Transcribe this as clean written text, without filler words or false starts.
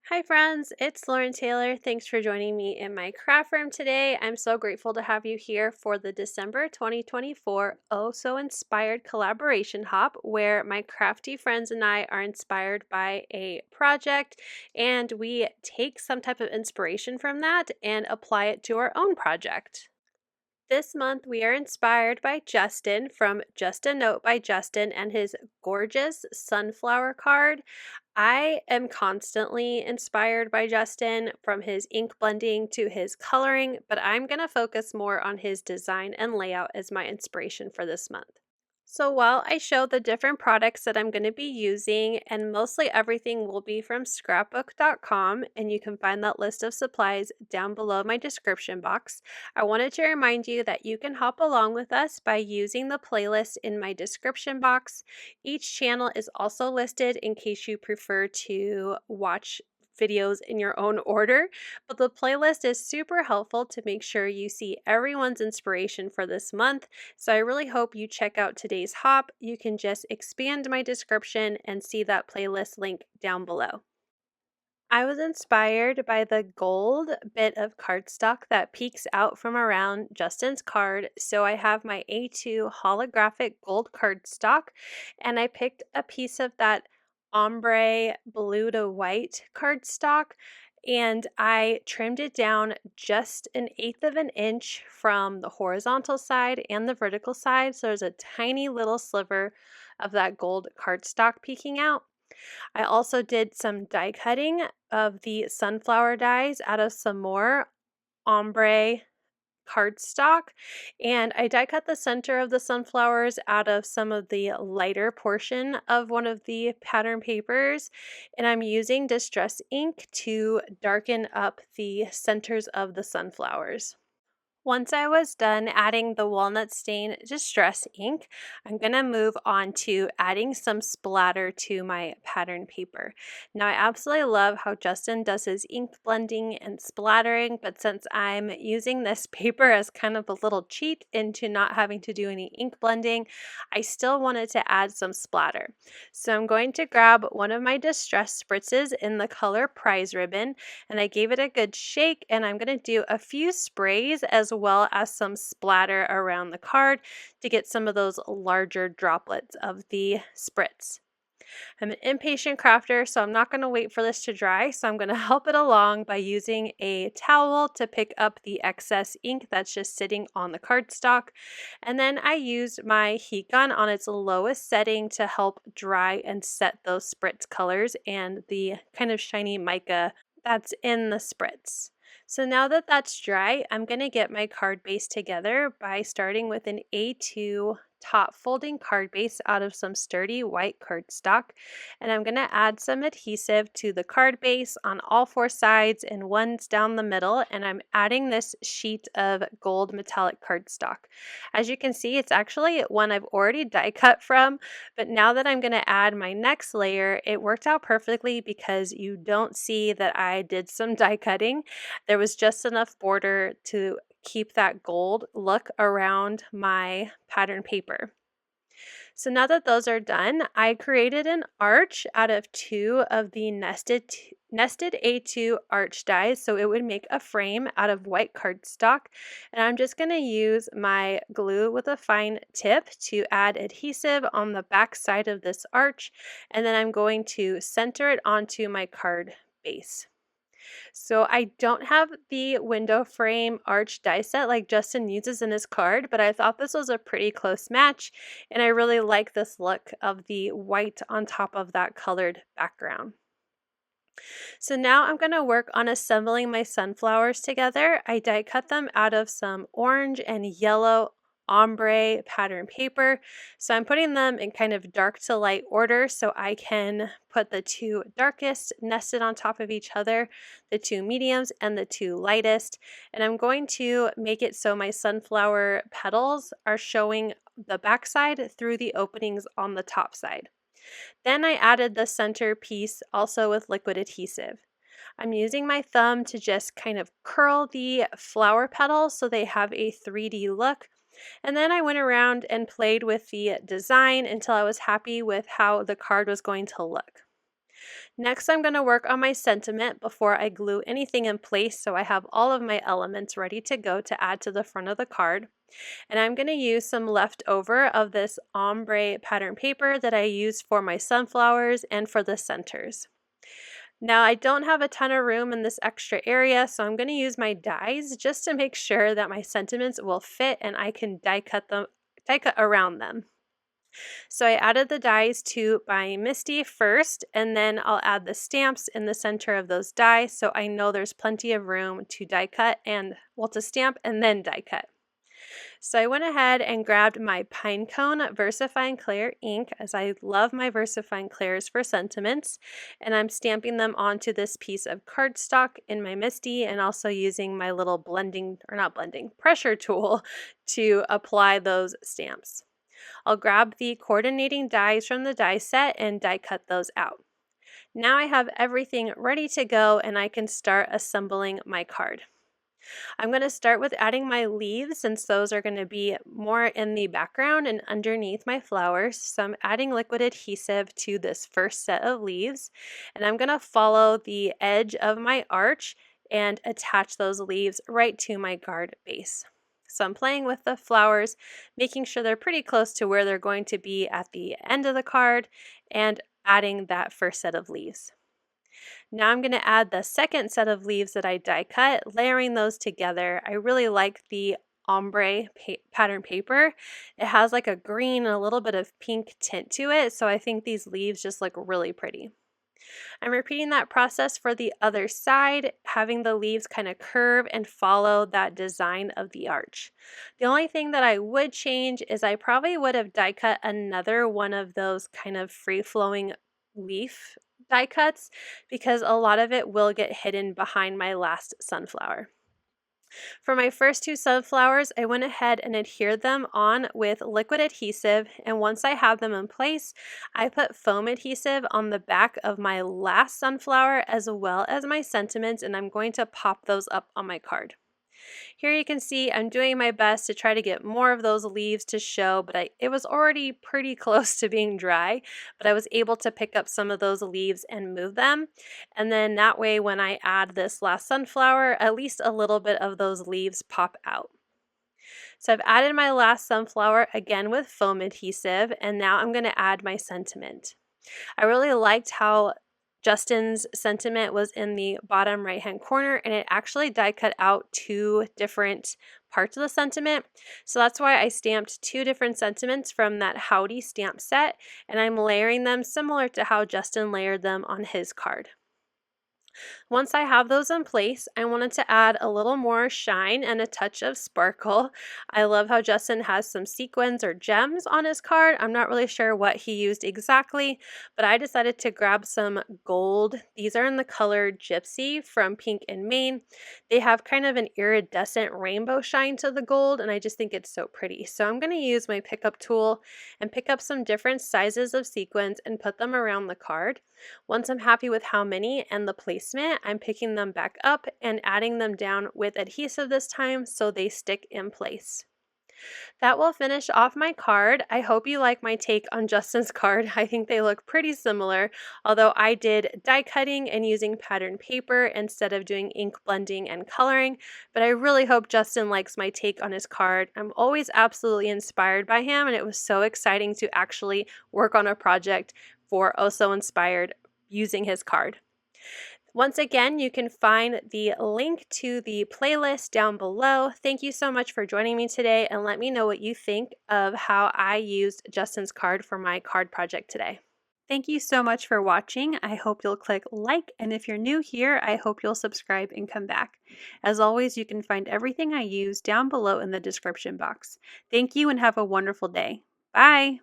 Hi friends, it's Lauren Taylor. Thanks for joining me in my craft room today. I'm so grateful to have you here for the December 2024 Oh So Inspired collaboration hop, where my crafty friends and I are inspired by a project and we take some type of inspiration from that and apply it to our own project. This month, we are inspired by Justin from Just a Note by Justin and his gorgeous sunflower card. I am constantly inspired by Justin from his ink blending to his coloring, but I'm going to focus more on his design and layout as my inspiration for this month. So while I show the different products that I'm going to be using, and mostly everything will be from scrapbook.com, and you can find that list of supplies down below my description box, I wanted to remind you that you can hop along with us by using the playlist in my description box. Each channel is also listed in case you prefer to watch videos in your own order, but the playlist is super helpful to make sure you see everyone's inspiration for this month. So I really hope you check out today's hop. You can just expand my description and see that playlist link down below. I was inspired by the gold bit of cardstock that peeks out from around Justin's card. So I have my A2 holographic gold cardstock, and I picked a piece of that ombre blue to white cardstock, and I trimmed it down just 1/8 of an inch from the horizontal side and the vertical side. So there's a tiny little sliver of that gold cardstock peeking out. I also did some die cutting of the sunflower dies out of some more ombre cardstock, and I die cut the center of the sunflowers out of some of the lighter portion of one of the pattern papers, and I'm using distress ink to darken up the centers of the sunflowers. Once I was done adding the walnut stain distress ink, I'm going to move on to adding some splatter to my pattern paper. Now I absolutely love how Justin does his ink blending and splattering, but since I'm using this paper as kind of a little cheat into not having to do any ink blending, I still wanted to add some splatter. So I'm going to grab one of my distress spritzes in the color Prize Ribbon, and I gave it a good shake, and I'm going to do a few sprays as well as some splatter around the card to get some of those larger droplets of the spritz. I'm an impatient crafter, so I'm not going to wait for this to dry, so I'm going to help it along by using a towel to pick up the excess ink that's just sitting on the cardstock. And then I used my heat gun on its lowest setting to help dry and set those spritz colors and the kind of shiny mica that's in the spritz. So now that that's dry, I'm going to get my card base together by starting with an A2 top folding card base out of some sturdy white cardstock, and I'm going to add some adhesive to the card base on all four sides and ones down the middle, and I'm adding this sheet of gold metallic cardstock. As you can see, it's actually one I've already die cut from, but now that I'm going to add my next layer, it worked out perfectly because you don't see that I did some die cutting. There was just enough border to keep that gold look around my pattern paper. So now that those are done, I created an arch out of two of the nested A2 arch dies, so it would make a frame out of white cardstock. And I'm just going to use my glue with a fine tip to add adhesive on the back side of this arch, and then I'm going to center it onto my card base. So I don't have the window frame arch die set like Justin uses in his card, but I thought this was a pretty close match, and I really like this look of the white on top of that colored background. So now I'm going to work on assembling my sunflowers together. I die cut them out of some orange and yellow ombre pattern paper. So I'm putting them in kind of dark to light order so I can put the two darkest nested on top of each other, the two mediums and the two lightest. And I'm going to make it so my sunflower petals are showing the backside through the openings on the top side. Then I added the center piece also with liquid adhesive. I'm using my thumb to just kind of curl the flower petals so they have a 3D look. And then I went around and played with the design until I was happy with how the card was going to look. Next, I'm going to work on my sentiment before I glue anything in place, so I have all of my elements ready to go to add to the front of the card. And I'm going to use some leftover of this ombre pattern paper that I used for my sunflowers and for the centers. Now I don't have a ton of room in this extra area, so I'm going to use my dies just to make sure that my sentiments will fit and I can die cut around them. So I added the dies to my Misty first, and then I'll add the stamps in the center of those dies so I know there's plenty of room to die cut to stamp and then die cut. So I went ahead and grabbed my Pinecone VersaFine Clair ink, as I love my VersaFine Clairs for sentiments, and I'm stamping them onto this piece of cardstock in my Misty and also using my little pressure tool to apply those stamps. I'll grab the coordinating dies from the die set and die cut those out. Now I have everything ready to go and I can start assembling my card. I'm going to start with adding my leaves since those are going to be more in the background and underneath my flowers. So I'm adding liquid adhesive to this first set of leaves, and I'm going to follow the edge of my arch and attach those leaves right to my card base. So I'm playing with the flowers, making sure they're pretty close to where they're going to be at the end of the card and adding that first set of leaves. Now I'm going to add the second set of leaves that I die cut, layering those together. I really like the ombre pattern paper. It has like a green and a little bit of pink tint to it, so I think these leaves just look really pretty. I'm repeating that process for the other side, having the leaves kind of curve and follow that design of the arch. The only thing that I would change is I probably would have die cut another one of those kind of free-flowing leaf die cuts because a lot of it will get hidden behind my last sunflower. For my first two sunflowers, I went ahead and adhered them on with liquid adhesive, and once I have them in place, I put foam adhesive on the back of my last sunflower as well as my sentiments, and I'm going to pop those up on my card. Here you can see I'm doing my best to try to get more of those leaves to show, but it was already pretty close to being dry, but I was able to pick up some of those leaves and move them. And then that way when I add this last sunflower, at least a little bit of those leaves pop out. So I've added my last sunflower again with foam adhesive, and now I'm going to add my sentiment. I really liked how Justin's sentiment was in the bottom right hand corner, and it actually die cut out two different parts of the sentiment. So that's why I stamped two different sentiments from that Howdy stamp set, and I'm layering them similar to how Justin layered them on his card. Once I have those in place, I wanted to add a little more shine and a touch of sparkle. I love how Justin has some sequins or gems on his card. I'm not really sure what he used exactly, but I decided to grab some gold. These are in the color Gypsy from Pink and Maine. They have kind of an iridescent rainbow shine to the gold, and I just think it's so pretty. So I'm going to use my pickup tool and pick up some different sizes of sequins and put them around the card. Once I'm happy with how many and the placement, I'm picking them back up and adding them down with adhesive this time so they stick in place. That will finish off my card. I hope you like my take on Justin's card. I think they look pretty similar, although I did die cutting and using pattern paper instead of doing ink blending and coloring, but I really hope Justin likes my take on his card. I'm always absolutely inspired by him, and it was so exciting to actually work on a project for Oh So Inspired using his card. Once again, you can find the link to the playlist down below. Thank you so much for joining me today, and let me know what you think of how I used Justin's card for my card project today. Thank you so much for watching. I hope you'll click like, and if you're new here, I hope you'll subscribe and come back. As always, you can find everything I use down below in the description box. Thank you and have a wonderful day. Bye!